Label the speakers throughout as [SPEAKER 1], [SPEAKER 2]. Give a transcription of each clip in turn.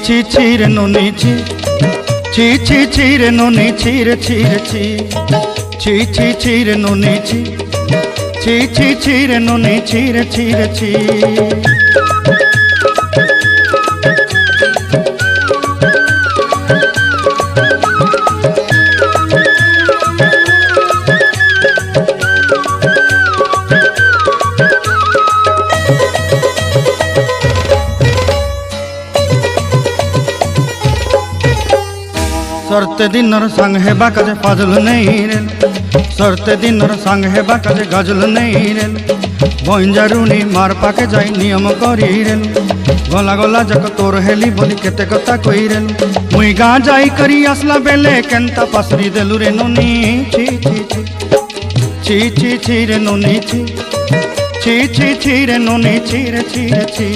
[SPEAKER 1] ছি ছি রে ননি ছি ছি ছি ছি রে ননি ছি রে ছি রে ছি ছি ছি ছি রে ননি ছি ছি ছি ছি রে ননি ছি রে ছি রে ছি सरते दिनर संग हेबा काजे पाजल नहीं रेल सरते दिनर संग हेबा काजे गाजल नहीं रेल बंजारुनी मार पाके जाई नियम करी रेल गला गला जक तोर हेली बोली केते कथा कई रेल मुई गा जाई करी आसला बेले केंता पासरी देलु रे नोनी छी छी छी छी छी छी रे नोनी छी छी छी छी रे नोनी छी रे छी रे छी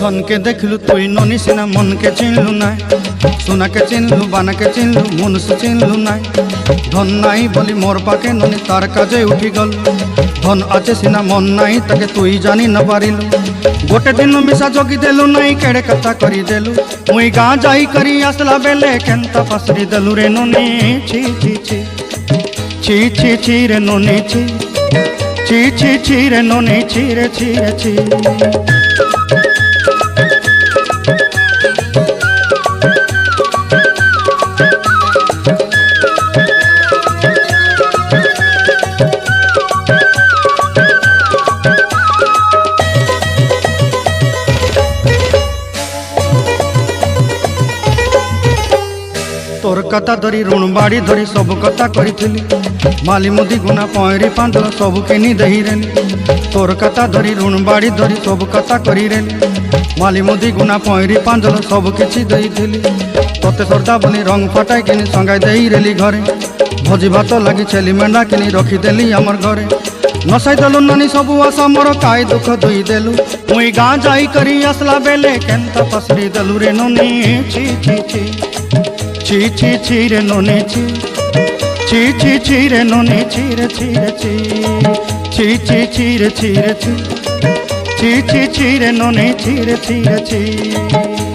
[SPEAKER 1] धन के देखलु तुई ननी सिना मन के चिन्हलु ना सोना के चिन्हलु बाना के चिन्हलु मनुष्य चिन्हलु ना धन नाई बोली मोर पाके ननी तार काजे उठी गल धन आचे सिना मन नाई ताके तुई जानी न पारिलु गोटे दिन मिसा जगी देलु नाई केड़े कथा करी देलु मुई गा जाई करी आसला बेले केंता पासरी देलु रे ननी छी छी छी छी छी छी रे ननी छी छी छी छी रे ननी छी रे छी रे छी तोर कथा धरी ऋण बाड़ी धरी सब कथा करी माली मुदी गुना पयरी पांदल सब किनी दही रेली तोर कथा धरी ऋण बाड़ी धरी सब कथा करी रेली माली मुदी गुना पयरी पांदल सब किछि दही थिली तोते सरदा बनी रंग फटाई किनी संगाई दही रेली घरे भोजी भात लगी छेली मेंढा किनी रखी देली हमर घरे नसाई देलु नानी सबु आशा मोर काई दुख दुई देलु मुई गा जाई करी आसला बेले केंता पसरी देलु रे नोनी छी छी छी ची ची ची रे नोनी ची ची ची ची रे नोनी ची रे ची रे ची ची ची ची रे ची रे ची ची ची ची रे नोनी ची रे ची रे ची।